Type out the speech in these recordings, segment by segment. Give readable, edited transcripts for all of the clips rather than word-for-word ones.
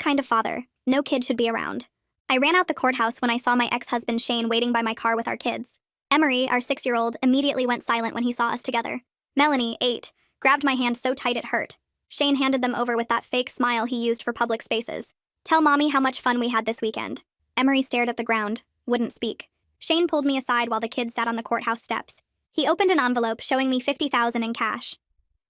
kind of father. No kid should be around. I ran out the courthouse when I saw my ex-husband Shane waiting by my car with our kids. Emery, our 6-year-old, immediately went silent when he saw us together. Melanie, 8, grabbed my hand so tight it hurt. Shane handed them over with that fake smile he used for public spaces. Tell mommy how much fun we had this weekend. Emery stared at the ground, wouldn't speak. Shane pulled me aside while the kids sat on the courthouse steps. He opened an envelope showing me $50,000 in cash.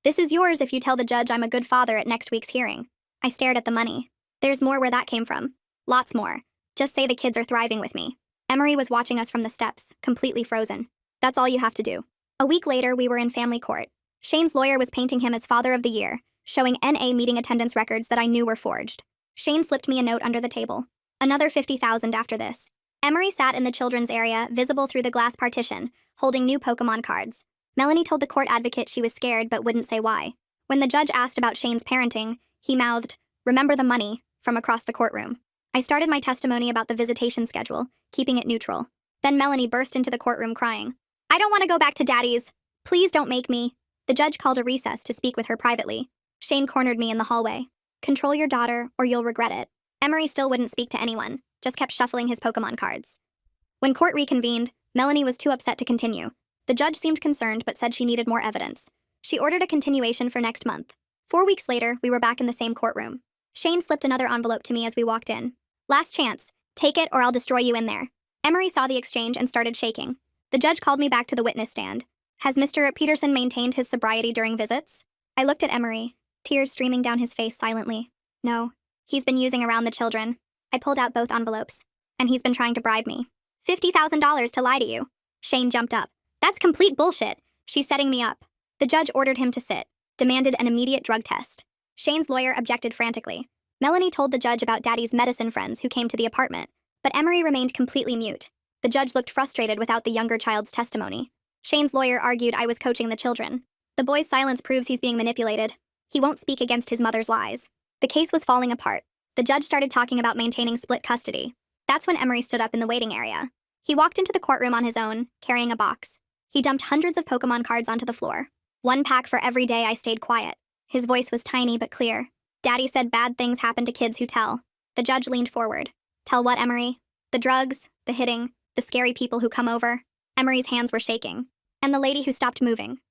This is yours if you tell the judge I'm a good father at next week's hearing. I stared at the money. There's more where that came from. Lots more. Just say the kids are thriving with me. Emery was watching us from the steps, completely frozen. That's all you have to do. A week later, we were in family court. Shane's lawyer was painting him as Father of the Year, showing NA meeting attendance records that I knew were forged. Shane slipped me a note under the table. Another $50,000 after this. Emery sat in the children's area, visible through the glass partition, holding new Pokemon cards. Melanie told the court advocate she was scared but wouldn't say why. When the judge asked about Shane's parenting, he mouthed, "Remember the money," from across the courtroom. I started my testimony about the visitation schedule, keeping it neutral. Then Melanie burst into the courtroom crying, "I don't want to go back to Daddy's. Please don't make me." The judge called a recess to speak with her privately. Shane cornered me in the hallway. "Control your daughter, or you'll regret it." Emery still wouldn't speak to anyone, just kept shuffling his Pokemon cards. When court reconvened, Melanie was too upset to continue. The judge seemed concerned but said she needed more evidence. She ordered a continuation for next month. 4 weeks later, we were back in the same courtroom. Shane slipped another envelope to me as we walked in. "Last chance. Take it or I'll destroy you in there." Emery saw the exchange and started shaking. The judge called me back to the witness stand. "Has Mr. Peterson maintained his sobriety during visits?" I looked at Emery, tears streaming down his face silently. "No. He's been using around the children." I pulled out both envelopes. "And he's been trying to bribe me. $50,000 to lie to you." Shane jumped up. "That's complete bullshit. She's setting me up." The judge ordered him to sit, demanded an immediate drug test. Shane's lawyer objected frantically. Melanie told the judge about Daddy's medicine friends who came to the apartment, but Emery remained completely mute. The judge looked frustrated without the younger child's testimony. Shane's lawyer argued I was coaching the children. The boy's silence proves he's being manipulated. He won't speak against his mother's lies. The case was falling apart. The judge started talking about maintaining split custody. That's when Emery stood up in the waiting area. He walked into the courtroom on his own, carrying a box. He dumped hundreds of Pokemon cards onto the floor. "1 pack for every day I stayed quiet." His voice was tiny but clear. "Daddy said bad things happen to kids who tell." The judge leaned forward. "Tell what, Emery?" "The drugs, the hitting, the scary people who come over." Emery's hands were shaking. "And the lady who stopped moving."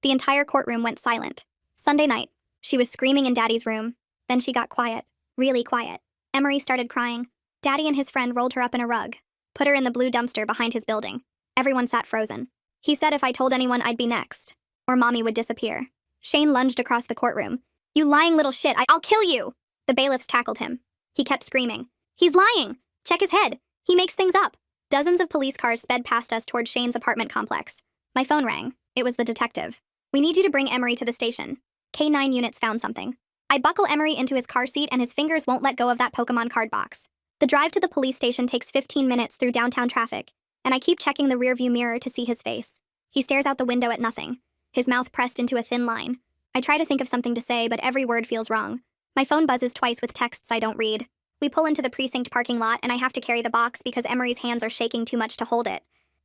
The entire courtroom went silent. Sunday night. She was screaming in Daddy's room. Then she got quiet. Really quiet. Emery started crying. Daddy and his friend rolled her up in a rug, put her in the blue dumpster behind his building. Everyone sat frozen. He said if I told anyone I'd be next, or Mommy would disappear. Shane lunged across the courtroom. "You lying little shit, I'll kill you!" The bailiffs tackled him. He kept screaming. "He's lying! Check his head! He makes things up!" Dozens of police cars sped past us toward Shane's apartment complex. My phone rang. It was the detective. "We need you to bring Emery to the station. K9 units found something." I buckle Emery into his car seat and his fingers won't let go of that Pokemon card box. The drive to the police station takes 15 minutes through downtown traffic, and I keep checking the rearview mirror to see his face. He stares out the window at nothing, his mouth pressed into a thin line. I try to think of something to say, but every word feels wrong. My phone buzzes twice with texts I don't read. We pull into the precinct parking lot, and I have to carry the box because Emery's hands are shaking too much to hold it.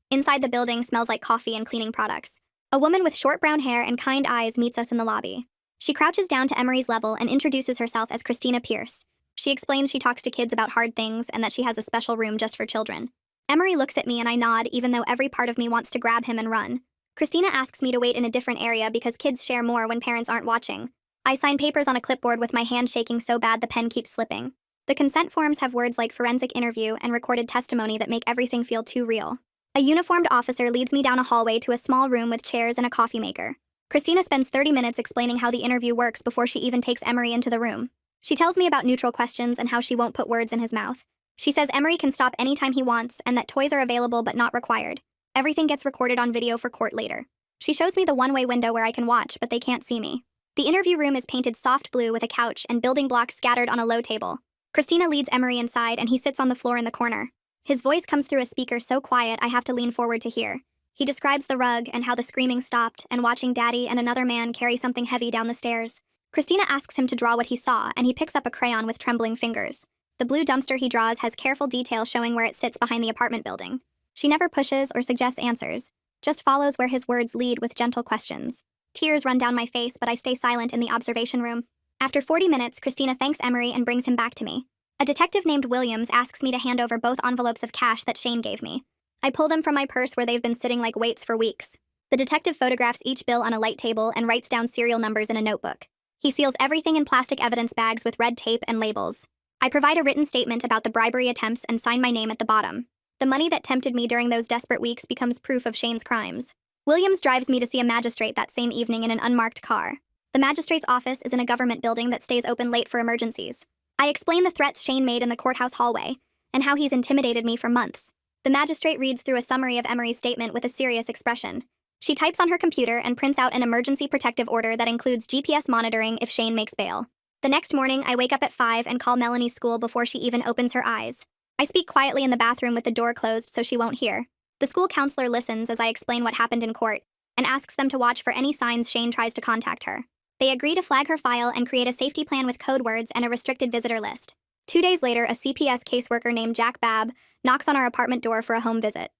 Inside the building smells like coffee and cleaning products. A woman with short brown hair and kind eyes meets us in the lobby. She crouches down to Emery's level and introduces herself as Christina Pierce. She explains she talks to kids about hard things and that she has a special room just for children. Emery looks at me and I nod, even though every part of me wants to grab him and run. Christina asks me to wait in a different area because kids share more when parents aren't watching. I sign papers on a clipboard with my hand shaking so bad the pen keeps slipping. The consent forms have words like forensic interview and recorded testimony that make everything feel too real. A uniformed officer leads me down a hallway to a small room with chairs and a coffee maker. Christina spends 30 minutes explaining how the interview works before she even takes Emery into the room. She tells me about neutral questions and how she won't put words in his mouth. She says Emery can stop anytime he wants and that toys are available but not required. Everything gets recorded on video for court later. She shows me the one-way window where I can watch, but they can't see me. The interview room is painted soft blue with a couch and building blocks scattered on a low table. Christina leads Emery inside and he sits on the floor in the corner. His voice comes through a speaker so quiet I have to lean forward to hear. He describes the rug and how the screaming stopped and watching Daddy and another man carry something heavy down the stairs. Christina asks him to draw what he saw and he picks up a crayon with trembling fingers. The blue dumpster he draws has careful detail showing where it sits behind the apartment building. She never pushes or suggests answers, just follows where his words lead with gentle questions. Tears run down my face, but I stay silent in the observation room. After 40 minutes, Christina thanks Emery and brings him back to me. A detective named Williams asks me to hand over both envelopes of cash that Shane gave me. I pull them from my purse where they've been sitting like weights for weeks. The detective photographs each bill on a light table and writes down serial numbers in a notebook. He seals everything in plastic evidence bags with red tape and labels. I provide a written statement about the bribery attempts and sign my name at the bottom. The money that tempted me during those desperate weeks becomes proof of Shane's crimes. Williams drives me to see a magistrate that same evening in an unmarked car. The magistrate's office is in a government building that stays open late for emergencies. I explain the threats Shane made in the courthouse hallway and how he's intimidated me for months. The magistrate reads through a summary of Emery's statement with a serious expression. She types on her computer and prints out an emergency protective order that includes GPS monitoring if Shane makes bail. The next morning, I wake up at 5 and call Melanie's school before she even opens her eyes. I speak quietly in the bathroom with the door closed so she won't hear. The school counselor listens as I explain what happened in court and asks them to watch for any signs Shane tries to contact her. They agree to flag her file and create a safety plan with code words and a restricted visitor list. 2 days later, a CPS caseworker named Jack Babb knocks on our apartment door for a home visit.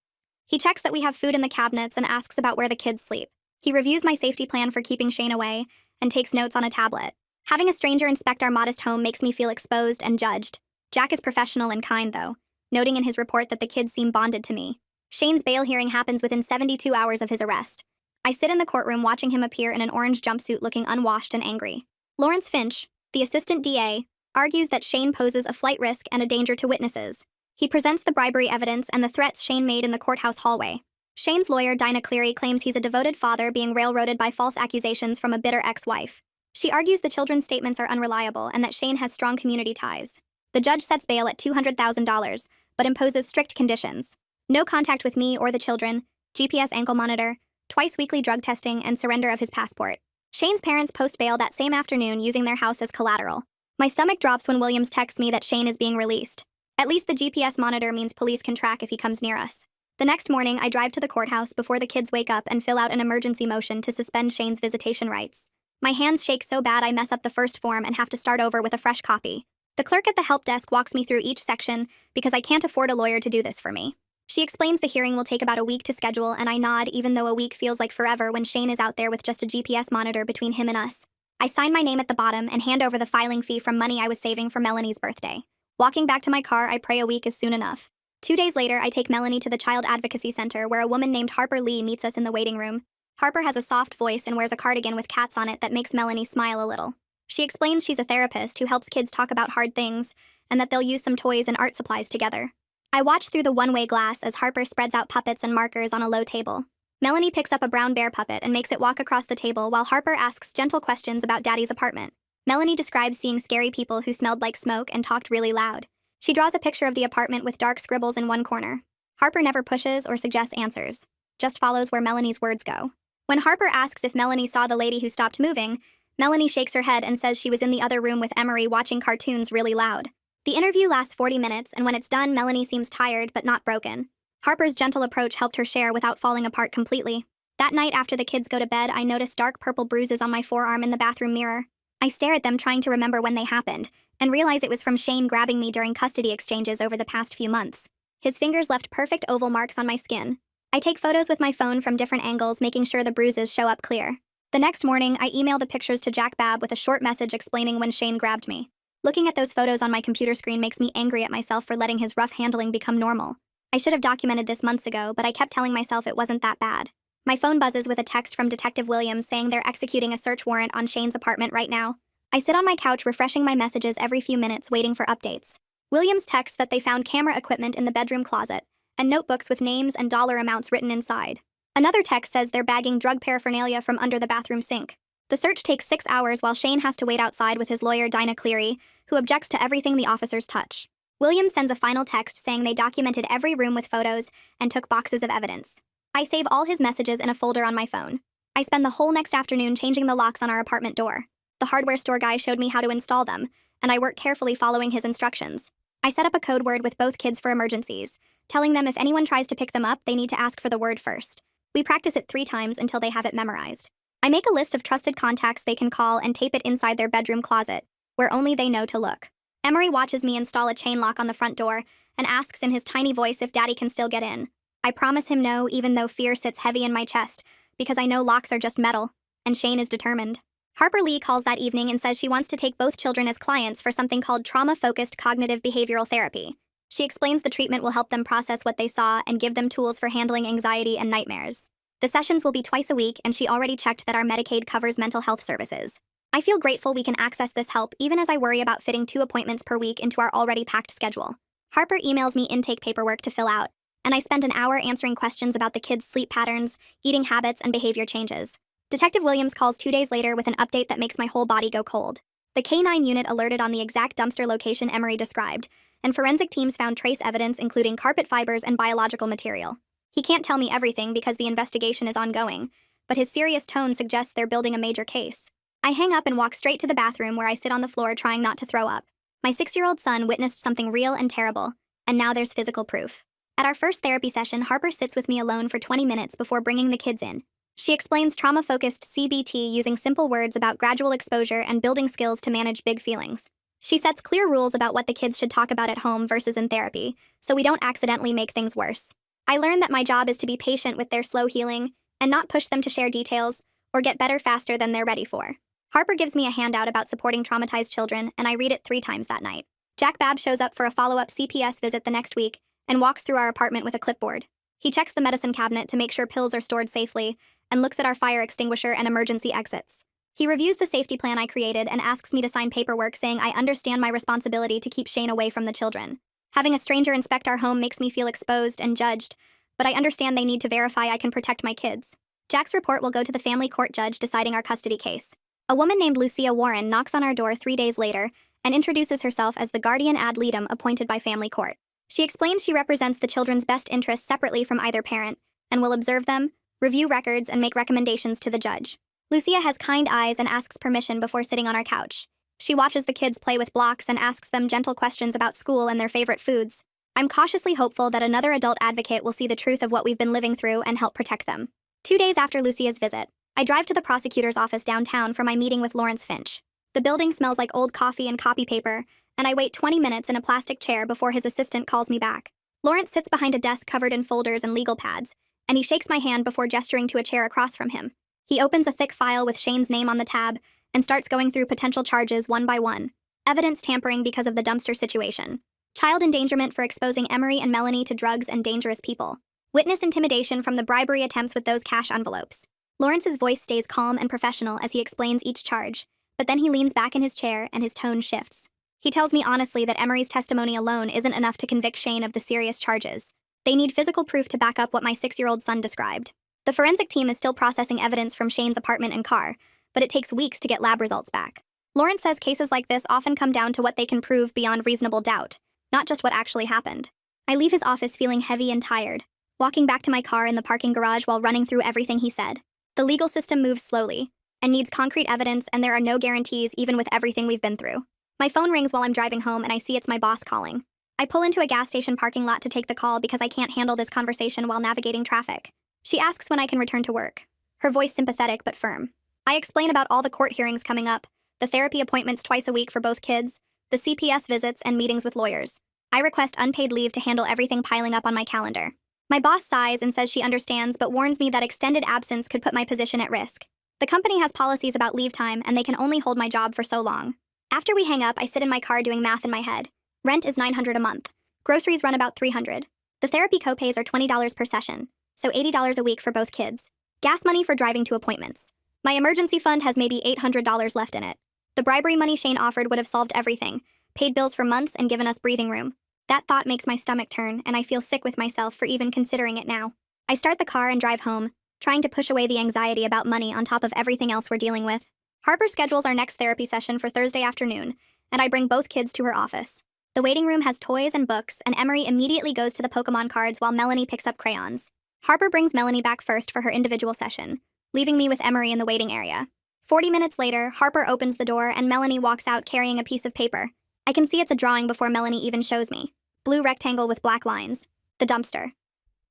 He checks that we have food in the cabinets and asks about where the kids sleep. He reviews my safety plan for keeping Shane away and takes notes on a tablet. Having a stranger inspect our modest home makes me feel exposed and judged. Jack is professional and kind, though, noting in his report that the kids seem bonded to me. Shane's bail hearing happens within 72 hours of his arrest. I sit in the courtroom watching him appear in an orange jumpsuit looking unwashed and angry. Lawrence Finch, the assistant DA, argues that Shane poses a flight risk and a danger to witnesses. He presents the bribery evidence and the threats Shane made in the courthouse hallway. Shane's lawyer, Dinah Cleary, claims he's a devoted father being railroaded by false accusations from a bitter ex-wife. She argues the children's statements are unreliable and that Shane has strong community ties. The judge sets bail at $200,000, but imposes strict conditions. No contact with me or the children, GPS ankle monitor, twice weekly drug testing, and surrender of his passport. Shane's parents post bail that same afternoon using their house as collateral. My stomach drops when Williams texts me that Shane is being released. At least the GPS monitor means police can track if he comes near us. The next morning, I drive to the courthouse before the kids wake up and fill out an emergency motion to suspend Shane's visitation rights. My hands shake so bad I mess up the first form and have to start over with a fresh copy. The clerk at the help desk walks me through each section because I can't afford a lawyer to do this for me. She explains the hearing will take about a week to schedule, and I nod even though a week feels like forever when Shane is out there with just a GPS monitor between him and us. I sign my name at the bottom and hand over the filing fee from money I was saving for Melanie's birthday. Walking back to my car, I pray a week is soon enough. 2 days later, I take Melanie to the Child Advocacy Center where a woman named Harper Lee meets us in the waiting room. Harper has a soft voice and wears a cardigan with cats on it that makes Melanie smile a little. She explains she's a therapist who helps kids talk about hard things and that they'll use some toys and art supplies together. I watch through the one-way glass as Harper spreads out puppets and markers on a low table. Melanie picks up a brown bear puppet and makes it walk across the table while Harper asks gentle questions about Daddy's apartment. Melanie describes seeing scary people who smelled like smoke and talked really loud. She draws a picture of the apartment with dark scribbles in one corner. Harper never pushes or suggests answers, just follows where Melanie's words go. When Harper asks if Melanie saw the lady who stopped moving, Melanie shakes her head and says she was in the other room with Emery watching cartoons really loud. The interview lasts 40 minutes, and when it's done, Melanie seems tired but not broken. Harper's gentle approach helped her share without falling apart completely. That night after the kids go to bed, I notice dark purple bruises on my forearm in the bathroom mirror. I stare at them trying to remember when they happened, and realize it was from Shane grabbing me during custody exchanges over the past few months. His fingers left perfect oval marks on my skin. I take photos with my phone from different angles, making sure the bruises show up clear. The next morning, I email the pictures to Jack Babb with a short message explaining when Shane grabbed me. Looking at those photos on my computer screen makes me angry at myself for letting his rough handling become normal. I should have documented this months ago, but I kept telling myself it wasn't that bad. My phone buzzes with a text from Detective Williams saying they're executing a search warrant on Shane's apartment right now. I sit on my couch refreshing my messages every few minutes, waiting for updates. Williams texts that they found camera equipment in the bedroom closet and notebooks with names and dollar amounts written inside. Another text says they're bagging drug paraphernalia from under the bathroom sink. The search takes 6 hours while Shane has to wait outside with his lawyer Dinah Cleary, who objects to everything the officers touch. Williams sends a final text saying they documented every room with photos and took boxes of evidence. I save all his messages in a folder on my phone. I spend the whole next afternoon changing the locks on our apartment door. The hardware store guy showed me how to install them, and I work carefully following his instructions. I set up a code word with both kids for emergencies, telling them if anyone tries to pick them up, they need to ask for the word first. We practice it 3 times until they have it memorized. I make a list of trusted contacts they can call and tape it inside their bedroom closet, where only they know to look. Emery watches me install a chain lock on the front door and asks in his tiny voice if Daddy can still get in. I promise him no, even though fear sits heavy in my chest, because I know locks are just metal, and Shane is determined. Harper Lee calls that evening and says she wants to take both children as clients for something called trauma-focused cognitive behavioral therapy. She explains the treatment will help them process what they saw and give them tools for handling anxiety and nightmares. The sessions will be twice a week, and she already checked that our Medicaid covers mental health services. I feel grateful we can access this help even as I worry about fitting 2 appointments per week into our already packed schedule. Harper emails me intake paperwork to fill out, and I spend an hour answering questions about the kids' sleep patterns, eating habits, and behavior changes. Detective Williams calls 2 days later with an update that makes my whole body go cold. The K-9 unit alerted on the exact dumpster location Emery described, and forensic teams found trace evidence including carpet fibers and biological material. He can't tell me everything because the investigation is ongoing, but his serious tone suggests they're building a major case. I hang up and walk straight to the bathroom where I sit on the floor trying not to throw up. My 6-year-old son witnessed something real and terrible, and now there's physical proof. At our first therapy session, Harper sits with me alone for 20 minutes before bringing the kids in. She explains trauma-focused CBT using simple words about gradual exposure and building skills to manage big feelings. She sets clear rules about what the kids should talk about at home versus in therapy, so we don't accidentally make things worse. I learned that my job is to be patient with their slow healing and not push them to share details or get better faster than they're ready for. Harper gives me a handout about supporting traumatized children, and I read it 3 times that night. Jack Babb shows up for a follow-up CPS visit the next week and walks through our apartment with a clipboard. He checks the medicine cabinet to make sure pills are stored safely and looks at our fire extinguisher and emergency exits. He reviews the safety plan I created and asks me to sign paperwork saying I understand my responsibility to keep Shane away from the children. Having a stranger inspect our home makes me feel exposed and judged, but I understand they need to verify I can protect my kids. Jack's report will go to the family court judge deciding our custody case. A woman named Lucia Warren knocks on our door 3 days later and introduces herself as the guardian ad litem appointed by family court. She explains she represents the children's best interests separately from either parent and will observe them, review records, and make recommendations to the judge. Lucia has kind eyes and asks permission before sitting on our couch. She watches the kids play with blocks and asks them gentle questions about school and their favorite foods. I'm cautiously hopeful that another adult advocate will see the truth of what we've been living through and help protect them. 2 days after Lucia's visit, I drive to the prosecutor's office downtown for my meeting with Lawrence Finch. The building smells like old coffee and copy paper, and I wait 20 minutes in a plastic chair before his assistant calls me back. Lawrence sits behind a desk covered in folders and legal pads, and he shakes my hand before gesturing to a chair across from him. He opens a thick file with Shane's name on the tab and starts going through potential charges one by one. Evidence tampering because of the dumpster situation. Child endangerment for exposing Emery and Melanie to drugs and dangerous people. Witness intimidation from the bribery attempts with those cash envelopes. Lawrence's voice stays calm and professional as he explains each charge, but then he leans back in his chair and his tone shifts. He tells me honestly that Emery's testimony alone isn't enough to convict Shane of the serious charges. They need physical proof to back up what my 6-year-old son described. The forensic team is still processing evidence from Shane's apartment and car, but it takes weeks to get lab results back. Lawrence says cases like this often come down to what they can prove beyond reasonable doubt, not just what actually happened. I leave his office feeling heavy and tired, walking back to my car in the parking garage while running through everything he said. The legal system moves slowly and needs concrete evidence, and there are no guarantees even with everything we've been through. My phone rings while I'm driving home and I see it's my boss calling. I pull into a gas station parking lot to take the call because I can't handle this conversation while navigating traffic. She asks when I can return to work, her voice sympathetic but firm. I explain about all the court hearings coming up, the therapy appointments twice a week for both kids, the CPS visits, and meetings with lawyers. I request unpaid leave to handle everything piling up on my calendar. My boss sighs and says she understands but warns me that extended absence could put my position at risk. The company has policies about leave time and they can only hold my job for so long. After we hang up, I sit in my car doing math in my head. Rent is $900 a month. Groceries run about $300. The therapy copays are $20 per session, so $80 a week for both kids. Gas money for driving to appointments. My emergency fund has maybe $800 left in it. The bribery money Shane offered would have solved everything, paid bills for months, and given us breathing room. That thought makes my stomach turn, and I feel sick with myself for even considering it now. I start the car and drive home, trying to push away the anxiety about money on top of everything else we're dealing with. Harper schedules our next therapy session for Thursday afternoon, and I bring both kids to her office. The waiting room has toys and books, and Emery immediately goes to the Pokemon cards while Melanie picks up crayons. Harper brings Melanie back first for her individual session, leaving me with Emery in the waiting area. 40 minutes later, Harper opens the door and Melanie walks out carrying a piece of paper. I can see it's a drawing before Melanie even shows me. Blue rectangle with black lines. The dumpster.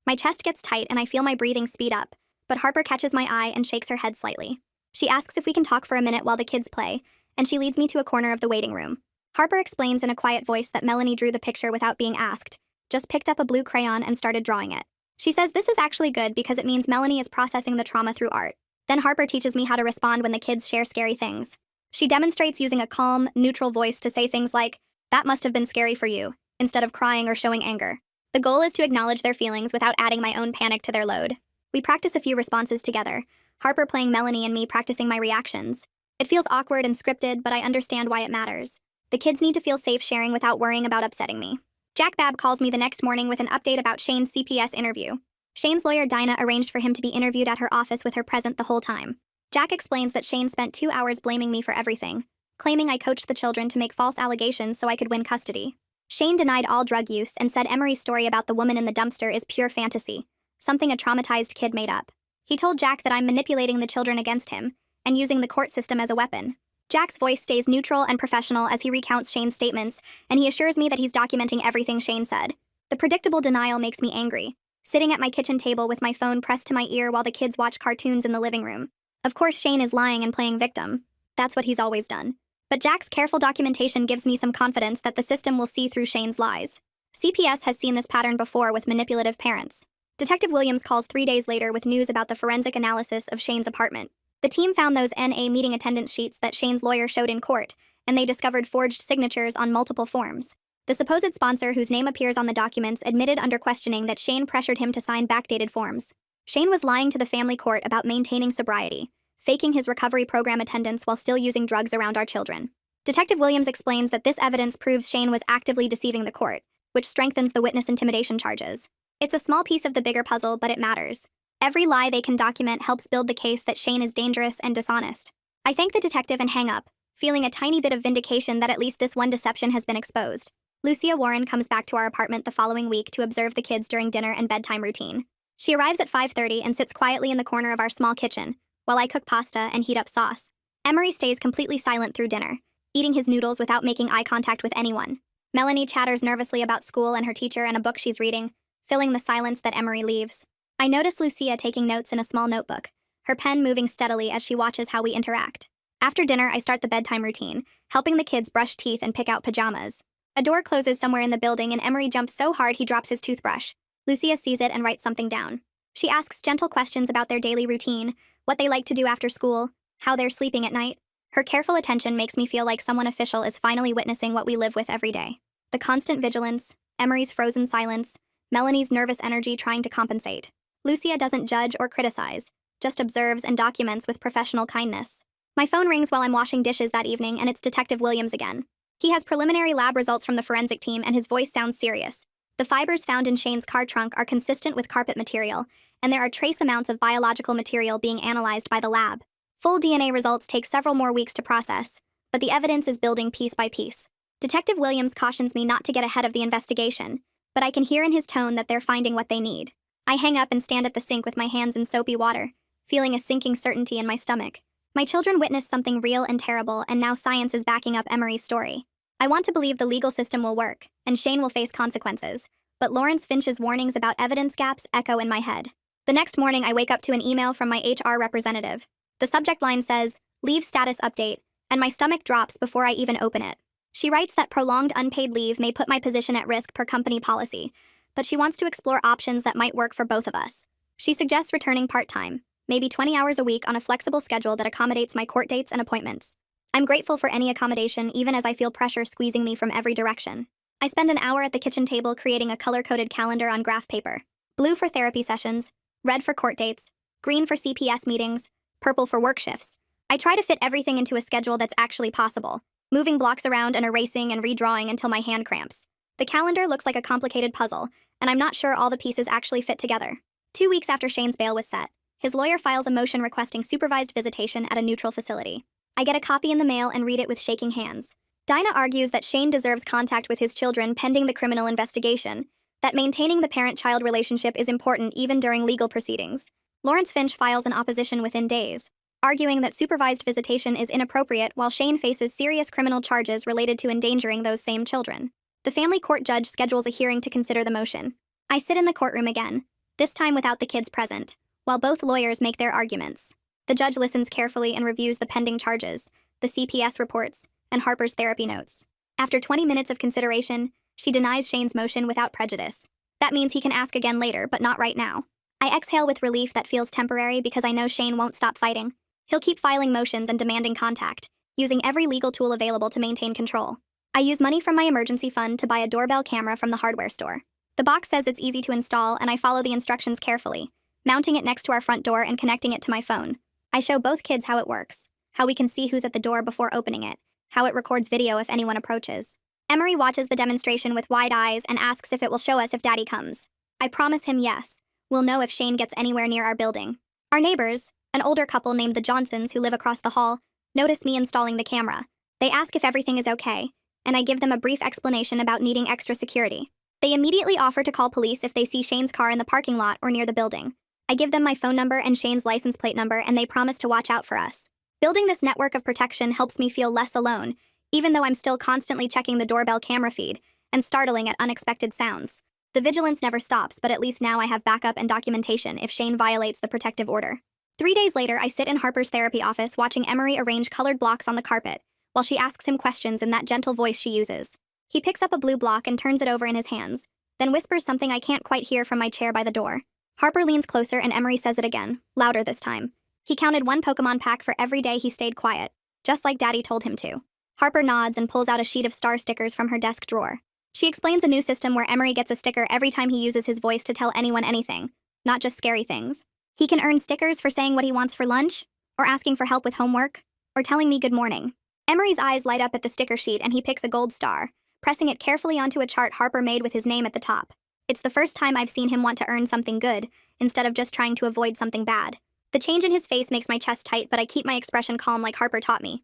My chest gets tight and I feel my breathing speed up, but Harper catches my eye and shakes her head slightly. She asks if we can talk for a minute while the kids play, and she leads me to a corner of the waiting room. Harper explains in a quiet voice that Melanie drew the picture without being asked, just picked up a blue crayon and started drawing it. She says this is actually good because it means Melanie is processing the trauma through art. Then Harper teaches me how to respond when the kids share scary things. She demonstrates using a calm, neutral voice to say things like, "That must have been scary for you," instead of crying or showing anger. The goal is to acknowledge their feelings without adding my own panic to their load. We practice a few responses together, Harper playing Melanie and me practicing my reactions. It feels awkward and scripted, but I understand why it matters. The kids need to feel safe sharing without worrying about upsetting me. Jack Babb calls me the next morning with an update about Shane's CPS interview. Shane's lawyer Dinah arranged for him to be interviewed at her office with her present the whole time. Jack explains that Shane spent 2 hours blaming me for everything, claiming I coached the children to make false allegations so I could win custody. Shane denied all drug use and said Emery's story about the woman in the dumpster is pure fantasy, something a traumatized kid made up. He told Jack that I'm manipulating the children against him and using the court system as a weapon. Jack's voice stays neutral and professional as he recounts Shane's statements, and he assures me that he's documenting everything Shane said. The predictable denial makes me angry, sitting at my kitchen table with my phone pressed to my ear while the kids watch cartoons in the living room. Of course, Shane is lying and playing victim. That's what he's always done. But Jack's careful documentation gives me some confidence that the system will see through Shane's lies. CPS has seen this pattern before with manipulative parents. Detective Williams calls 3 days later with news about the forensic analysis of Shane's apartment. The team found those NA meeting attendance sheets that Shane's lawyer showed in court, and they discovered forged signatures on multiple forms. The supposed sponsor whose name appears on the documents admitted under questioning that Shane pressured him to sign backdated forms. Shane was lying to the family court about maintaining sobriety, faking his recovery program attendance while still using drugs around our children. Detective Williams explains that this evidence proves Shane was actively deceiving the court, which strengthens the witness intimidation charges. It's a small piece of the bigger puzzle, but it matters. Every lie they can document helps build the case that Shane is dangerous and dishonest. I thank the detective and hang up, feeling a tiny bit of vindication that at least this one deception has been exposed. Lucia Warren comes back to our apartment the following week to observe the kids during dinner and bedtime routine. She arrives at 5:30 and sits quietly in the corner of our small kitchen, while I cook pasta and heat up sauce. Emery stays completely silent through dinner, eating his noodles without making eye contact with anyone. Melanie chatters nervously about school and her teacher and a book she's reading, filling the silence that Emery leaves. I notice Lucia taking notes in a small notebook, her pen moving steadily as she watches how we interact. After dinner, I start the bedtime routine, helping the kids brush teeth and pick out pajamas. A door closes somewhere in the building and Emery jumps so hard he drops his toothbrush. Lucia sees it and writes something down. She asks gentle questions about their daily routine, what they like to do after school, how they're sleeping at night. Her careful attention makes me feel like someone official is finally witnessing what we live with every day. The constant vigilance, Emery's frozen silence, Melanie's nervous energy trying to compensate. Lucia doesn't judge or criticize, just observes and documents with professional kindness. My phone rings while I'm washing dishes that evening, and it's Detective Williams again. He has preliminary lab results from the forensic team, and his voice sounds serious. The fibers found in Shane's car trunk are consistent with carpet material, and there are trace amounts of biological material being analyzed by the lab. Full DNA results take several more weeks to process, but the evidence is building piece by piece. Detective Williams cautions me not to get ahead of the investigation, but I can hear in his tone that they're finding what they need. I hang up and stand at the sink with my hands in soapy water, feeling a sinking certainty in my stomach. My children witnessed something real and terrible, and now science is backing up Emery's story. I want to believe the legal system will work, and Shane will face consequences, but Lawrence Finch's warnings about evidence gaps echo in my head. The next morning, I wake up to an email from my HR representative. The subject line says, "Leave status update," and my stomach drops before I even open it. She writes that prolonged unpaid leave may put my position at risk per company policy, but she wants to explore options that might work for both of us. She suggests returning part-time, maybe 20 hours a week on a flexible schedule that accommodates my court dates and appointments. I'm grateful for any accommodation, even as I feel pressure squeezing me from every direction. I spend an hour at the kitchen table creating a color-coded calendar on graph paper. Blue for therapy sessions, red for court dates, green for CPS meetings, purple for work shifts. I try to fit everything into a schedule that's actually possible, moving blocks around and erasing and redrawing until my hand cramps. The calendar looks like a complicated puzzle, and I'm not sure all the pieces actually fit together. 2 weeks after Shane's bail was set, his lawyer files a motion requesting supervised visitation at a neutral facility. I get a copy in the mail and read it with shaking hands. Dinah argues that Shane deserves contact with his children pending the criminal investigation, that maintaining the parent-child relationship is important even during legal proceedings. Lawrence Finch files an opposition within days, arguing that supervised visitation is inappropriate while Shane faces serious criminal charges related to endangering those same children. The family court judge schedules a hearing to consider the motion. I sit in the courtroom again, this time without the kids present, while both lawyers make their arguments. The judge listens carefully and reviews the pending charges, the CPS reports, and Harper's therapy notes. After 20 minutes of consideration, she denies Shane's motion without prejudice. That means he can ask again later, but not right now. I exhale with relief that feels temporary because I know Shane won't stop fighting. He'll keep filing motions and demanding contact, using every legal tool available to maintain control. I use money from my emergency fund to buy a doorbell camera from the hardware store. The box says it's easy to install, and I follow the instructions carefully, mounting it next to our front door and connecting it to my phone. I show both kids how it works, how we can see who's at the door before opening it, how it records video if anyone approaches. Emery watches the demonstration with wide eyes and asks if it will show us if Daddy comes. I promise him yes. We'll know if Shane gets anywhere near our building. Our neighbors, an older couple named the Johnsons who live across the hall, notice me installing the camera. They ask if everything is okay, and I give them a brief explanation about needing extra security. They immediately offer to call police if they see Shane's car in the parking lot or near the building. I give them my phone number and Shane's license plate number, and they promise to watch out for us. Building this network of protection helps me feel less alone, even though I'm still constantly checking the doorbell camera feed and startling at unexpected sounds. The vigilance never stops, but at least now I have backup and documentation if Shane violates the protective order. 3 days later, I sit in Harper's therapy office watching Emery arrange colored blocks on the carpet, while she asks him questions in that gentle voice she uses. He picks up a blue block and turns it over in his hands, then whispers something I can't quite hear from my chair by the door. Harper leans closer and Emery says it again, louder this time. He counted 1 Pokemon pack for every day he stayed quiet, just like Daddy told him to. Harper nods and pulls out a sheet of star stickers from her desk drawer. She explains a new system where Emery gets a sticker every time he uses his voice to tell anyone anything, not just scary things. He can earn stickers for saying what he wants for lunch, or asking for help with homework, or telling me good morning. Emery's eyes light up at the sticker sheet and he picks a gold star, pressing it carefully onto a chart Harper made with his name at the top. It's the first time I've seen him want to earn something good, instead of just trying to avoid something bad. The change in his face makes my chest tight, but I keep my expression calm like Harper taught me.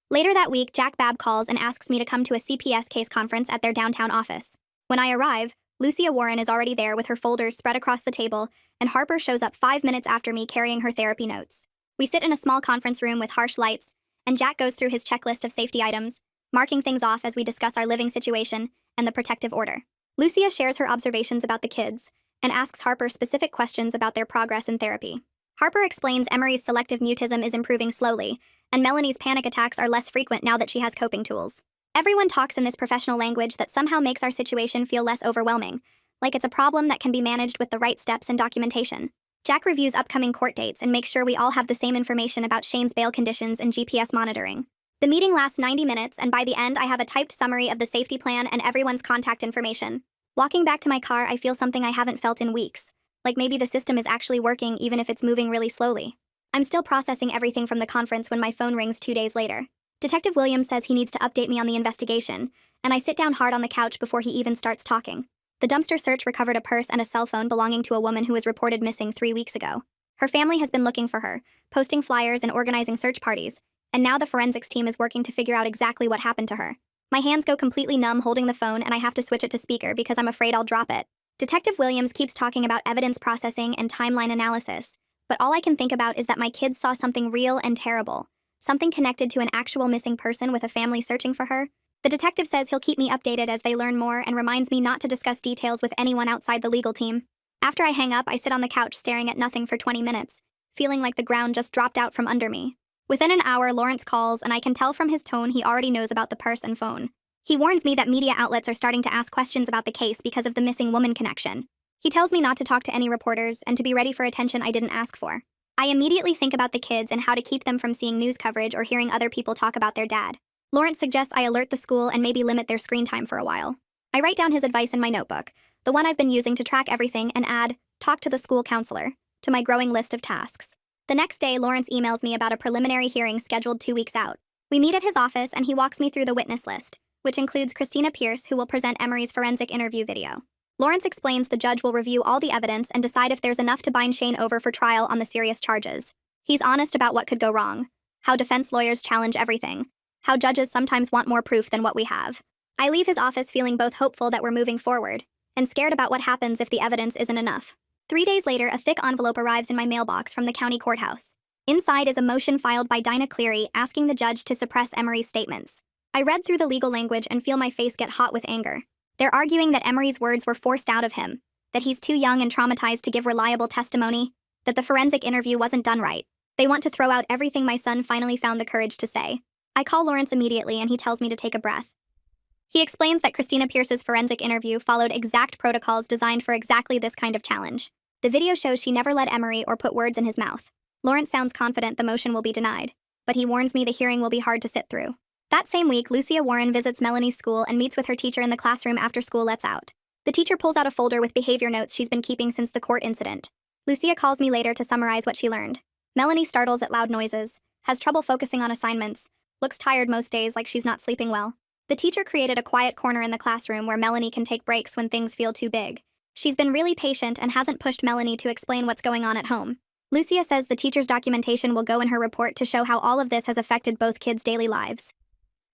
Later that week, Jack Babb calls and asks me to come to a CPS case conference at their downtown office. When I arrive, Lucia Warren is already there with her folders spread across the table, and Harper shows up 5 minutes after me carrying her therapy notes. We sit in a small conference room with harsh lights, and Jack goes through his checklist of safety items, marking things off as we discuss our living situation and the protective order. Lucia shares her observations about the kids and asks Harper specific questions about their progress in therapy. Harper explains Emery's selective mutism is improving slowly, and Melanie's panic attacks are less frequent now that she has coping tools. Everyone talks in this professional language that somehow makes our situation feel less overwhelming, like it's a problem that can be managed with the right steps and documentation. Jack reviews upcoming court dates and makes sure we all have the same information about Shane's bail conditions and GPS monitoring. The meeting lasts 90 minutes, and by the end, I have a typed summary of the safety plan and everyone's contact information. Walking back to my car, I feel something I haven't felt in weeks, like maybe the system is actually working even if it's moving really slowly. I'm still processing everything from the conference when my phone rings 2 days later. Detective Williams says he needs to update me on the investigation, and I sit down hard on the couch before he even starts talking. The dumpster search recovered a purse and a cell phone belonging to a woman who was reported missing 3 weeks ago. Her family has been looking for her, posting flyers and organizing search parties, and now the forensics team is working to figure out exactly what happened to her. My hands go completely numb holding the phone, and I have to switch it to speaker because I'm afraid I'll drop it. Detective Williams keeps talking about evidence processing and timeline analysis, but all I can think about is that my kids saw something real and terrible, something connected to an actual missing person with a family searching for her. The detective says he'll keep me updated as they learn more and reminds me not to discuss details with anyone outside the legal team. After I hang up, I sit on the couch staring at nothing for 20 minutes, feeling like the ground just dropped out from under me. Within an hour, Lawrence calls, and I can tell from his tone he already knows about the purse and phone. He warns me that media outlets are starting to ask questions about the case because of the missing woman connection. He tells me not to talk to any reporters and to be ready for attention I didn't ask for. I immediately think about the kids and how to keep them from seeing news coverage or hearing other people talk about their dad. Lawrence suggests I alert the school and maybe limit their screen time for a while. I write down his advice in my notebook, the one I've been using to track everything, and add, talk to the school counselor, to my growing list of tasks. The next day, Lawrence emails me about a preliminary hearing scheduled 2 weeks out. We meet at his office and he walks me through the witness list, which includes Christina Pierce, who will present Emery's forensic interview video. Lawrence explains the judge will review all the evidence and decide if there's enough to bind Shane over for trial on the serious charges. He's honest about what could go wrong, how defense lawyers challenge everything, how judges sometimes want more proof than what we have. I leave his office feeling both hopeful that we're moving forward and scared about what happens if the evidence isn't enough. 3 days later, a thick envelope arrives in my mailbox from the county courthouse. Inside is a motion filed by Dinah Cleary asking the judge to suppress Emery's statements. I read through the legal language and feel my face get hot with anger. They're arguing that Emery's words were forced out of him, that he's too young and traumatized to give reliable testimony, that the forensic interview wasn't done right. They want to throw out everything my son finally found the courage to say. I call Lawrence immediately and he tells me to take a breath. He explains that Christina Pierce's forensic interview followed exact protocols designed for exactly this kind of challenge. The video shows she never led Emery or put words in his mouth. Lawrence sounds confident the motion will be denied, but he warns me the hearing will be hard to sit through. That same week, Lucia Warren visits Melanie's school and meets with her teacher in the classroom after school lets out. The teacher pulls out a folder with behavior notes she's been keeping since the court incident. Lucia calls me later to summarize what she learned. Melanie startles at loud noises, has trouble focusing on assignments, looks tired most days like she's not sleeping well. The teacher created a quiet corner in the classroom where Melanie can take breaks when things feel too big. She's been really patient and hasn't pushed Melanie to explain what's going on at home. Lucia says the teacher's documentation will go in her report to show how all of this has affected both kids' daily lives.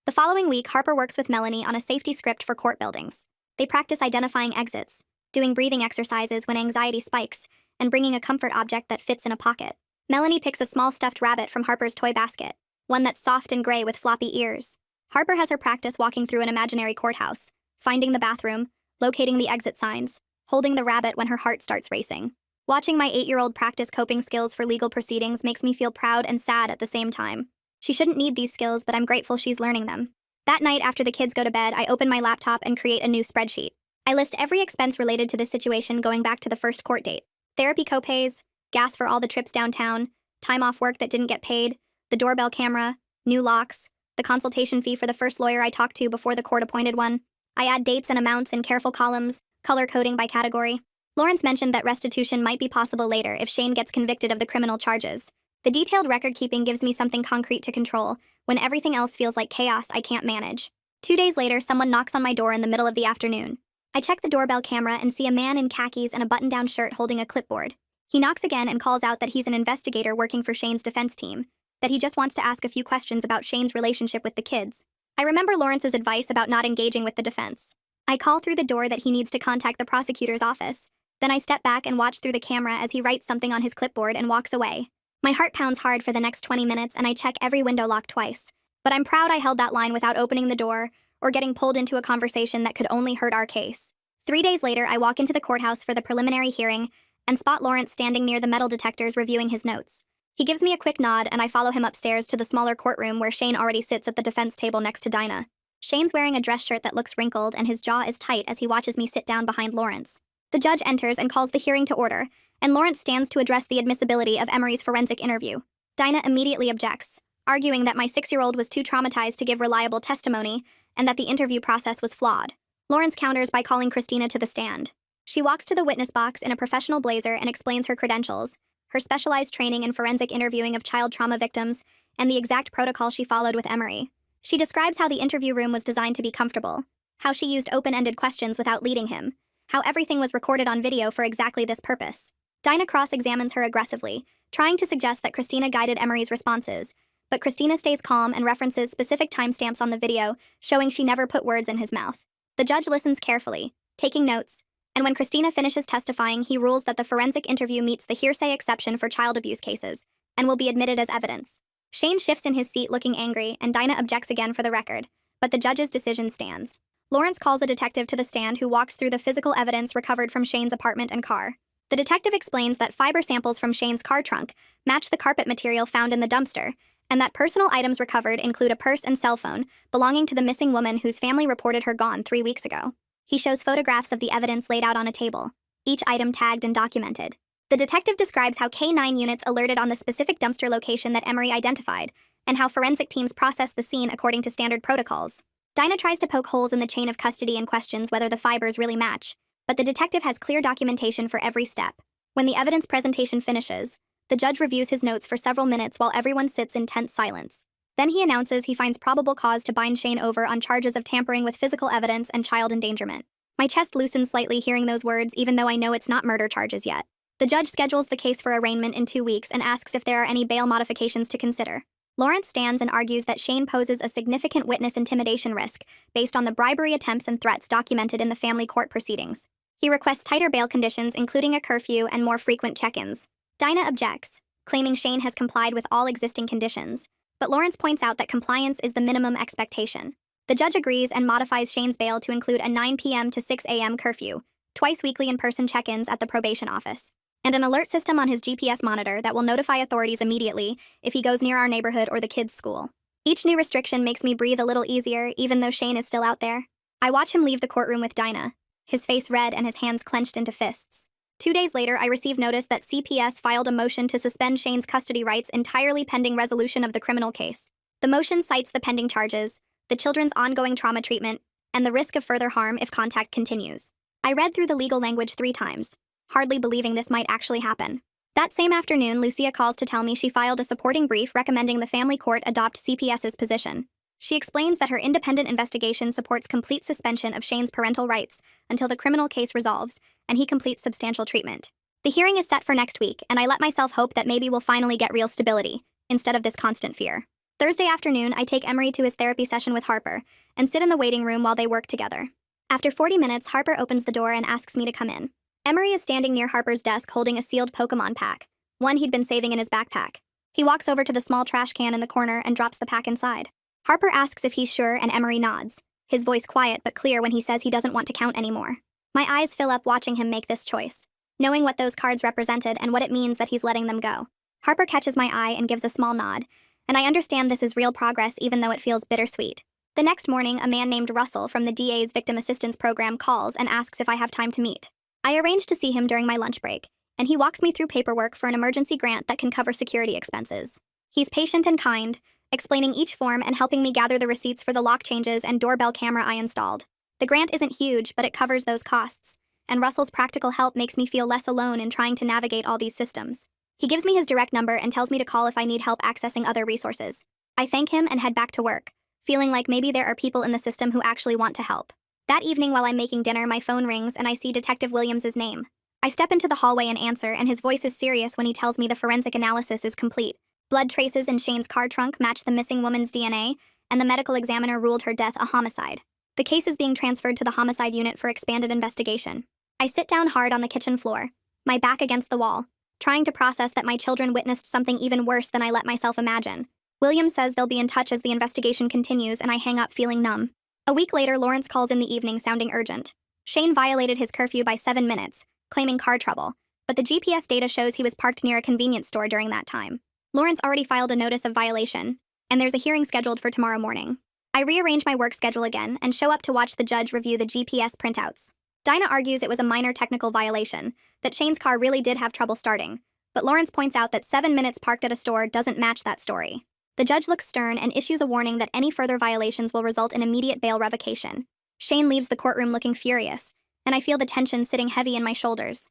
The following week, Harper works with Melanie on a safety script for court buildings. They practice identifying exits, doing breathing exercises when anxiety spikes, and bringing a comfort object that fits in a pocket. Melanie picks a small stuffed rabbit from Harper's toy basket, one that's soft and gray with floppy ears. Harper has her practice walking through an imaginary courthouse, finding the bathroom, locating the exit signs, holding the rabbit when her heart starts racing. Watching my 8-year-old practice coping skills for legal proceedings makes me feel proud and sad at the same time. She shouldn't need these skills, but I'm grateful she's learning them. That night, after the kids go to bed, I open my laptop and create a new spreadsheet. I list every expense related to this situation going back to the first court date. Therapy copays, gas for all the trips downtown, time off work that didn't get paid, the doorbell camera, new locks, the consultation fee for the first lawyer I talked to before the court-appointed one. I add dates and amounts in careful columns, color coding by category. Lawrence mentioned that restitution might be possible later if Shane gets convicted of the criminal charges. The detailed record-keeping gives me something concrete to control when everything else feels like chaos I can't manage. 2 days later, someone knocks on my door in the middle of the afternoon. I check the doorbell camera and see a man in khakis and a button-down shirt holding a clipboard. He knocks again and calls out that he's an investigator working for Shane's defense team, that he just wants to ask a few questions about Shane's relationship with the kids. I remember Lawrence's advice about not engaging with the defense. I call through the door that he needs to contact the prosecutor's office. Then I step back and watch through the camera as he writes something on his clipboard and walks away. My heart pounds hard for the next 20 minutes and I check every window lock twice. But I'm proud I held that line without opening the door or getting pulled into a conversation that could only hurt our case. 3 days later, I walk into the courthouse for the preliminary hearing and spot Lawrence standing near the metal detectors reviewing his notes. He gives me a quick nod and I follow him upstairs to the smaller courtroom where Shane already sits at the defense table next to Dinah. Shane's wearing a dress shirt that looks wrinkled and his jaw is tight as he watches me sit down behind Lawrence. The judge enters and calls the hearing to order, and Lawrence stands to address the admissibility of Emery's forensic interview. Dinah immediately objects, arguing that my 6-year-old was too traumatized to give reliable testimony and that the interview process was flawed. Lawrence counters by calling Christina to the stand. She walks to the witness box in a professional blazer and explains her credentials, her specialized training in forensic interviewing of child trauma victims, and the exact protocol she followed with Emery. She describes how the interview room was designed to be comfortable, how she used open-ended questions without leading him, how everything was recorded on video for exactly this purpose. Dinah cross-examines her aggressively, trying to suggest that Christina guided Emery's responses, but Christina stays calm and references specific timestamps on the video, showing she never put words in his mouth. The judge listens carefully, taking notes, and when Christina finishes testifying, he rules that the forensic interview meets the hearsay exception for child abuse cases, and will be admitted as evidence. Shane shifts in his seat looking angry, and Dinah objects again for the record, but the judge's decision stands. Lawrence calls a detective to the stand who walks through the physical evidence recovered from Shane's apartment and car. The detective explains that fiber samples from Shane's car trunk match the carpet material found in the dumpster, and that personal items recovered include a purse and cell phone belonging to the missing woman whose family reported her gone 3 weeks ago. He shows photographs of the evidence laid out on a table, each item tagged and documented. The detective describes how K-9 units alerted on the specific dumpster location that Emery identified, and how forensic teams processed the scene according to standard protocols. Dinah tries to poke holes in the chain of custody and questions whether the fibers really match, but the detective has clear documentation for every step. When the evidence presentation finishes, the judge reviews his notes for several minutes while everyone sits in tense silence. Then he announces he finds probable cause to bind Shane over on charges of tampering with physical evidence and child endangerment. My chest loosens slightly hearing those words, even though I know it's not murder charges yet. The judge schedules the case for arraignment in 2 weeks and asks if there are any bail modifications to consider. Lawrence stands and argues that Shane poses a significant witness intimidation risk based on the bribery attempts and threats documented in the family court proceedings. He requests tighter bail conditions, including a curfew and more frequent check-ins. Dinah objects, claiming Shane has complied with all existing conditions, but Lawrence points out that compliance is the minimum expectation. The judge agrees and modifies Shane's bail to include a 9 p.m. to 6 a.m. curfew, twice weekly in-person check-ins at the probation office, and an alert system on his GPS monitor that will notify authorities immediately if he goes near our neighborhood or the kids' school. Each new restriction makes me breathe a little easier, even though Shane is still out there. I watch him leave the courtroom with Dinah, his face red and his hands clenched into fists. 2 days later, I received notice that CPS filed a motion to suspend Shane's custody rights entirely pending resolution of the criminal case. The motion cites the pending charges, the children's ongoing trauma treatment, and the risk of further harm if contact continues. I read through the legal language 3 times, hardly believing this might actually happen. That same afternoon, Lucia calls to tell me she filed a supporting brief recommending the family court adopt CPS's position. She explains that her independent investigation supports complete suspension of Shane's parental rights until the criminal case resolves and he completes substantial treatment. The hearing is set for next week, and I let myself hope that maybe we'll finally get real stability, instead of this constant fear. Thursday afternoon, I take Emery to his therapy session with Harper and sit in the waiting room while they work together. After 40 minutes, Harper opens the door and asks me to come in. Emery is standing near Harper's desk holding a sealed Pokemon pack, one he'd been saving in his backpack. He walks over to the small trash can in the corner and drops the pack inside. Harper asks if he's sure, and Emery nods, his voice quiet but clear when he says he doesn't want to count anymore. My eyes fill up watching him make this choice, knowing what those cards represented and what it means that he's letting them go. Harper catches my eye and gives a small nod, and I understand this is real progress even though it feels bittersweet. The next morning, a man named Russell from the DA's Victim Assistance Program calls and asks if I have time to meet. I arrange to see him during my lunch break, and he walks me through paperwork for an emergency grant that can cover security expenses. He's patient and kind, explaining each form and helping me gather the receipts for the lock changes and doorbell camera I installed. The grant isn't huge, but it covers those costs, and Russell's practical help makes me feel less alone in trying to navigate all these systems. He gives me his direct number and tells me to call if I need help accessing other resources. I thank him and head back to work, feeling like maybe there are people in the system who actually want to help. That evening while I'm making dinner, my phone rings and I see Detective Williams's name. I step into the hallway and answer, and his voice is serious when he tells me the forensic analysis is complete. Blood traces in Shane's car trunk match the missing woman's DNA, and the medical examiner ruled her death a homicide. The case is being transferred to the homicide unit for expanded investigation. I sit down hard on the kitchen floor, my back against the wall, trying to process that my children witnessed something even worse than I let myself imagine. Williams says they'll be in touch as the investigation continues, and I hang up feeling numb. A week later, Lawrence calls in the evening sounding urgent. Shane violated his curfew by 7 minutes, claiming car trouble, but the GPS data shows he was parked near a convenience store during that time. Lawrence already filed a notice of violation, and there's a hearing scheduled for tomorrow morning. I rearrange my work schedule again and show up to watch the judge review the GPS printouts. Dinah argues it was a minor technical violation, that Shane's car really did have trouble starting, but Lawrence points out that 7 minutes parked at a store doesn't match that story. The judge looks stern and issues a warning that any further violations will result in immediate bail revocation. Shane leaves the courtroom looking furious, and I feel the tension sitting heavy in my shoulders.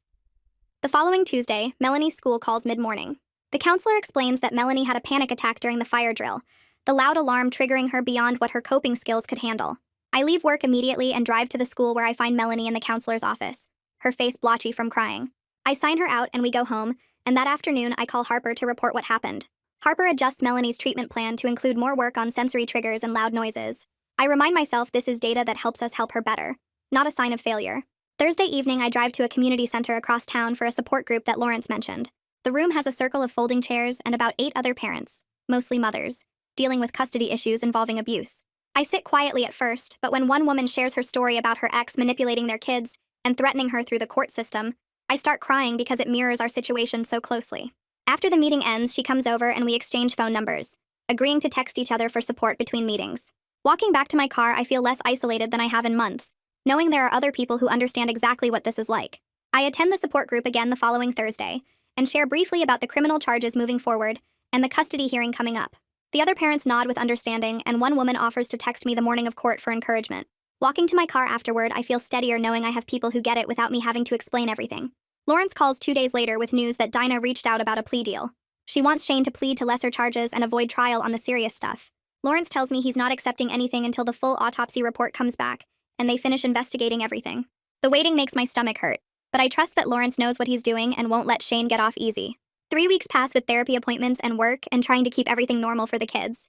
The following Tuesday, Melanie's school calls mid-morning. The counselor explains that Melanie had a panic attack during the fire drill, the loud alarm triggering her beyond what her coping skills could handle. I leave work immediately and drive to the school where I find Melanie in the counselor's office, her face blotchy from crying. I sign her out and we go home, and that afternoon I call Harper to report what happened. Harper adjusts Melanie's treatment plan to include more work on sensory triggers and loud noises. I remind myself this is data that helps us help her better, not a sign of failure. Thursday evening, I drive to a community center across town for a support group that Lawrence mentioned. The room has a circle of folding chairs and about 8 other parents, mostly mothers, dealing with custody issues involving abuse. I sit quietly at first, but when one woman shares her story about her ex manipulating their kids and threatening her through the court system, I start crying because it mirrors our situation so closely. After the meeting ends, she comes over and we exchange phone numbers, agreeing to text each other for support between meetings. Walking back to my car, I feel less isolated than I have in months, knowing there are other people who understand exactly what this is like. I attend the support group again the following Thursday, and share briefly about the criminal charges moving forward and the custody hearing coming up. The other parents nod with understanding, and one woman offers to text me the morning of court for encouragement. Walking to my car afterward, I feel steadier knowing I have people who get it without me having to explain everything. Lawrence calls 2 days later with news that Dinah reached out about a plea deal. She wants Shane to plead to lesser charges and avoid trial on the serious stuff. Lawrence tells me he's not accepting anything until the full autopsy report comes back, and they finish investigating everything. The waiting makes my stomach hurt, but I trust that Lawrence knows what he's doing and won't let Shane get off easy. 3 weeks pass with therapy appointments and work and trying to keep everything normal for the kids.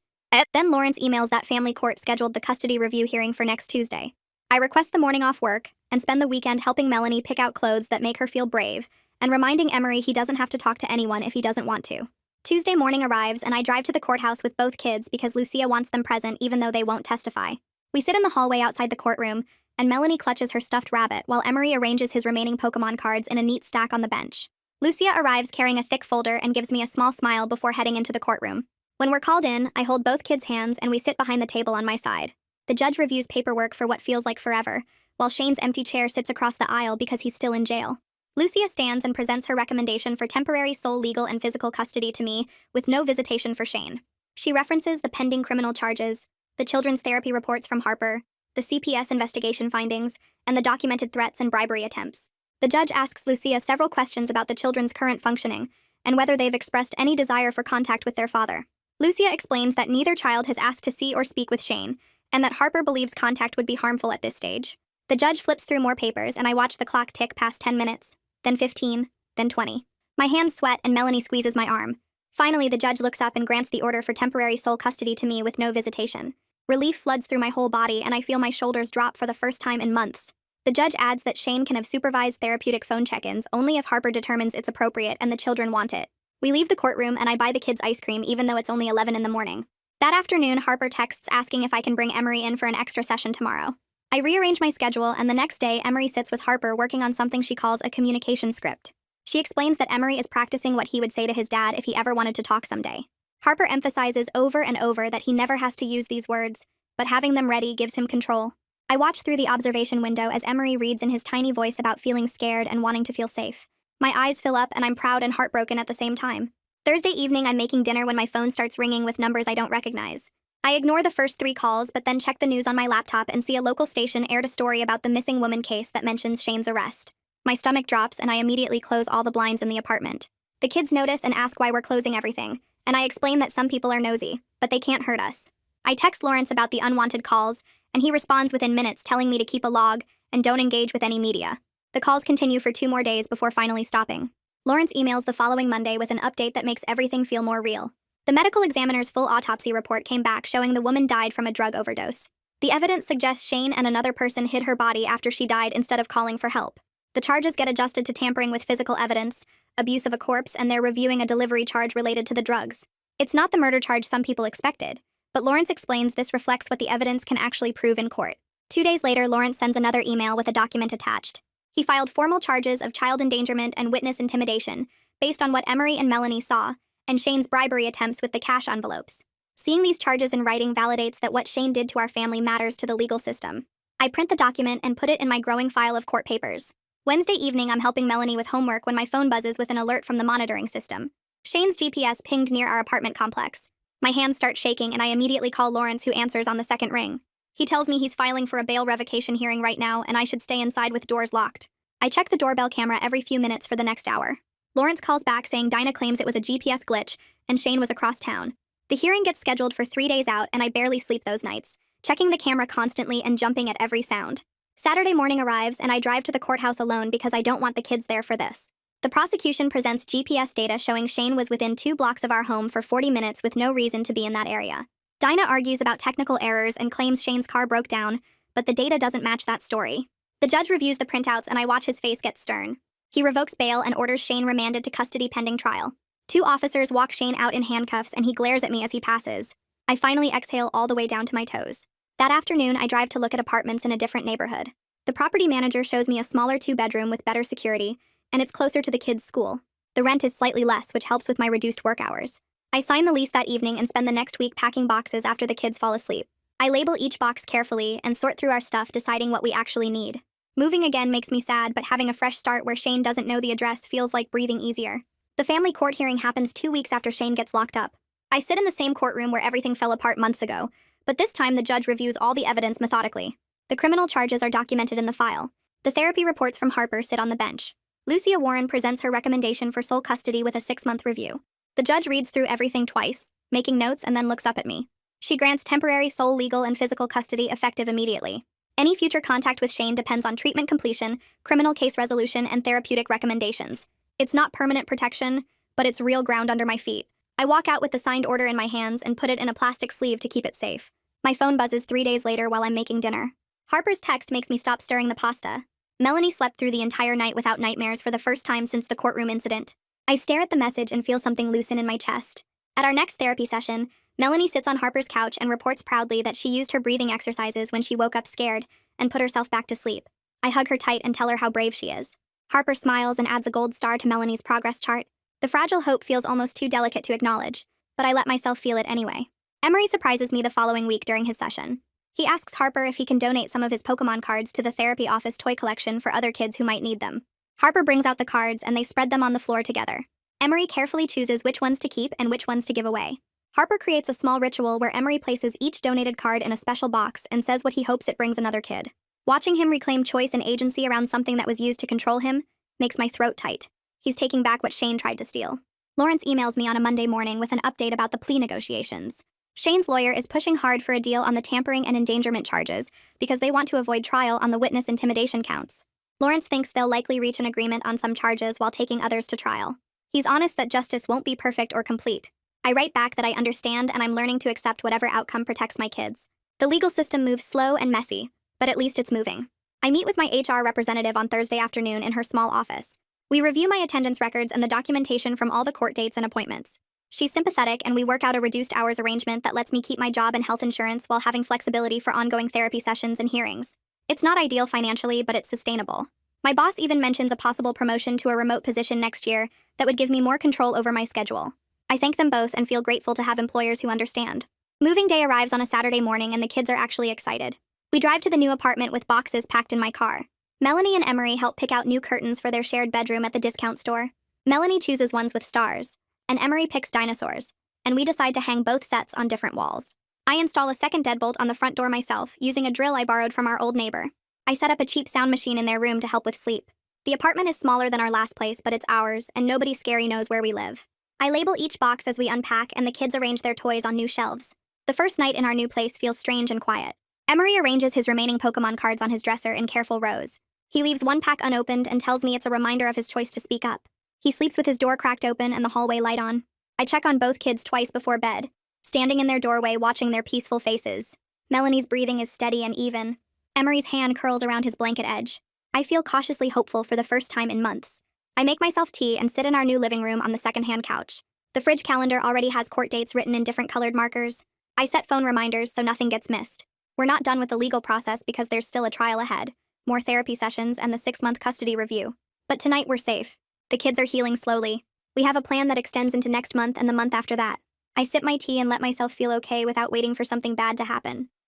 Then Lawrence emails that family court scheduled the custody review hearing for next Tuesday. I request the morning off work and spend the weekend helping Melanie pick out clothes that make her feel brave and reminding Emery he doesn't have to talk to anyone if he doesn't want to. Tuesday morning arrives and I drive to the courthouse with both kids because Lucia wants them present even though they won't testify. We sit in the hallway outside the courtroom, and Melanie clutches her stuffed rabbit while Emery arranges his remaining Pokemon cards in a neat stack on the bench. Lucia arrives carrying a thick folder and gives me a small smile before heading into the courtroom. When we're called in, I hold both kids' hands and we sit behind the table on my side. The judge reviews paperwork for what feels like forever, while Shane's empty chair sits across the aisle because he's still in jail. Lucia stands and presents her recommendation for temporary sole legal and physical custody to me, with no visitation for Shane. She references the pending criminal charges, the children's therapy reports from Harper, the CPS investigation findings, and the documented threats and bribery attempts. The judge asks Lucia several questions about the children's current functioning, and whether they've expressed any desire for contact with their father. Lucia explains that neither child has asked to see or speak with Shane, and that Harper believes contact would be harmful at this stage. The judge flips through more papers, and I watch the clock tick past 10 minutes, then 15, then 20. My hands sweat, and Melanie squeezes my arm. Finally, the judge looks up and grants the order for temporary sole custody to me with no visitation. Relief floods through my whole body, and I feel my shoulders drop for the first time in months. The judge adds that Shane can have supervised therapeutic phone check-ins only if Harper determines it's appropriate and the children want it. We leave the courtroom, and I buy the kids ice cream even though it's only 11 in the morning. That afternoon, Harper texts asking if I can bring Emery in for an extra session tomorrow. I rearrange my schedule, and the next day, Emery sits with Harper working on something she calls a communication script. She explains that Emery is practicing what he would say to his dad if he ever wanted to talk someday. Harper emphasizes over and over that he never has to use these words, but having them ready gives him control. I watch through the observation window as Emery reads in his tiny voice about feeling scared and wanting to feel safe. My eyes fill up, and I'm proud and heartbroken at the same time. Thursday evening, I'm making dinner when my phone starts ringing with numbers I don't recognize. I ignore the first 3 calls, but then check the news on my laptop and see a local station aired a story about the missing woman case that mentions Shane's arrest. My stomach drops, and I immediately close all the blinds in the apartment. The kids notice and ask why we're closing everything, and I explain that some people are nosy, but they can't hurt us. I text Lawrence about the unwanted calls, and he responds within minutes telling me to keep a log and don't engage with any media. The calls continue for 2 more days before finally stopping. Lawrence emails the following Monday with an update that makes everything feel more real. The medical examiner's full autopsy report came back showing the woman died from a drug overdose. The evidence suggests Shane and another person hid her body after she died instead of calling for help. The charges get adjusted to tampering with physical evidence, abuse of a corpse, and they're reviewing a delivery charge related to the drugs. It's not the murder charge some people expected, but Lawrence explains this reflects what the evidence can actually prove in court. 2 days later, Lawrence sends another email with a document attached. He filed formal charges of child endangerment and witness intimidation, based on what Emery and Melanie saw, and Shane's bribery attempts with the cash envelopes. Seeing these charges in writing validates that what Shane did to our family matters to the legal system. I print the document and put it in my growing file of court papers. Wednesday evening, I'm helping Melanie with homework when my phone buzzes with an alert from the monitoring system. Shane's GPS pinged near our apartment complex. My hands start shaking, and I immediately call Lawrence, who answers on the second ring. He tells me he's filing for a bail revocation hearing right now, and I should stay inside with doors locked. I check the doorbell camera every few minutes for the next hour. Lawrence calls back saying Dinah claims it was a GPS glitch, and Shane was across town. The hearing gets scheduled for 3 days out, and I barely sleep those nights, checking the camera constantly and jumping at every sound. Saturday morning arrives, and I drive to the courthouse alone because I don't want the kids there for this. The prosecution presents GPS data showing Shane was within 2 blocks of our home for 40 minutes with no reason to be in that area. Dinah argues about technical errors and claims Shane's car broke down, but the data doesn't match that story. The judge reviews the printouts, and I watch his face get stern. He revokes bail and orders Shane remanded to custody pending trial. 2 officers walk Shane out in handcuffs, and he glares at me as he passes. I finally exhale all the way down to my toes. That afternoon, I drive to look at apartments in a different neighborhood. The property manager shows me a smaller 2-bedroom with better security, and it's closer to the kids' school. The rent is slightly less, which helps with my reduced work hours. I sign the lease that evening and spend the next week packing boxes after the kids fall asleep. I label each box carefully and sort through our stuff, deciding what we actually need. Moving again makes me sad, but having a fresh start where Shane doesn't know the address feels like breathing easier. The family court hearing happens 2 weeks after Shane gets locked up. I sit in the same courtroom where everything fell apart months ago, but this time the judge reviews all the evidence methodically. The criminal charges are documented in the file. The therapy reports from Harper sit on the bench. Lucia Warren presents her recommendation for sole custody with a 6-month review. The judge reads through everything twice, making notes, and then looks up at me. She grants temporary sole legal and physical custody effective immediately. Any future contact with Shane depends on treatment completion, criminal case resolution, and therapeutic recommendations. It's not permanent protection, but it's real ground under my feet. I walk out with the signed order in my hands and put it in a plastic sleeve to keep it safe. My phone buzzes 3 days later while I'm making dinner. Harper's text makes me stop stirring the pasta. Melanie slept through the entire night without nightmares for the first time since the courtroom incident. I stare at the message and feel something loosen in my chest. At our next therapy session, Melanie sits on Harper's couch and reports proudly that she used her breathing exercises when she woke up scared and put herself back to sleep. I hug her tight and tell her how brave she is. Harper smiles and adds a gold star to Melanie's progress chart. The fragile hope feels almost too delicate to acknowledge, but I let myself feel it anyway. Emery surprises me the following week during his session. He asks Harper if he can donate some of his Pokemon cards to the therapy office toy collection for other kids who might need them. Harper brings out the cards and they spread them on the floor together. Emery carefully chooses which ones to keep and which ones to give away. Harper creates a small ritual where Emery places each donated card in a special box and says what he hopes it brings another kid. Watching him reclaim choice and agency around something that was used to control him makes my throat tight. He's taking back what Shane tried to steal. Lawrence emails me on a Monday morning with an update about the plea negotiations. Shane's lawyer is pushing hard for a deal on the tampering and endangerment charges because they want to avoid trial on the witness intimidation counts. Lawrence thinks they'll likely reach an agreement on some charges while taking others to trial. He's honest that justice won't be perfect or complete. I write back that I understand and I'm learning to accept whatever outcome protects my kids. The legal system moves slow and messy, but at least it's moving. I meet with my HR representative on Thursday afternoon in her small office. We review my attendance records and the documentation from all the court dates and appointments. She's sympathetic and we work out a reduced hours arrangement that lets me keep my job and health insurance while having flexibility for ongoing therapy sessions and hearings. It's not ideal financially, but it's sustainable. My boss even mentions a possible promotion to a remote position next year that would give me more control over my schedule. I thank them both and feel grateful to have employers who understand. Moving day arrives on a Saturday morning and the kids are actually excited. We drive to the new apartment with boxes packed in my car. Melanie and Emery help pick out new curtains for their shared bedroom at the discount store. Melanie chooses ones with stars, and Emery picks dinosaurs, and we decide to hang both sets on different walls. I install a second deadbolt on the front door myself, using a drill I borrowed from our old neighbor. I set up a cheap sound machine in their room to help with sleep. The apartment is smaller than our last place, but it's ours, and nobody scary knows where we live. I label each box as we unpack, and the kids arrange their toys on new shelves. The first night in our new place feels strange and quiet. Emery arranges his remaining Pokemon cards on his dresser in careful rows. He leaves one pack unopened and tells me it's a reminder of his choice to speak up. He sleeps with his door cracked open and the hallway light on. I check on both kids twice before bed, standing in their doorway watching their peaceful faces. Melanie's breathing is steady and even. Emery's hand curls around his blanket edge. I feel cautiously hopeful for the first time in months. I make myself tea and sit in our new living room on the secondhand couch. The fridge calendar already has court dates written in different colored markers. I set phone reminders so nothing gets missed. We're not done with the legal process because there's still a trial ahead, more therapy sessions, and the 6-month custody review. But tonight we're safe. The kids are healing slowly. We have a plan that extends into next month and the month after that. I sip my tea and let myself feel okay without waiting for something bad to happen.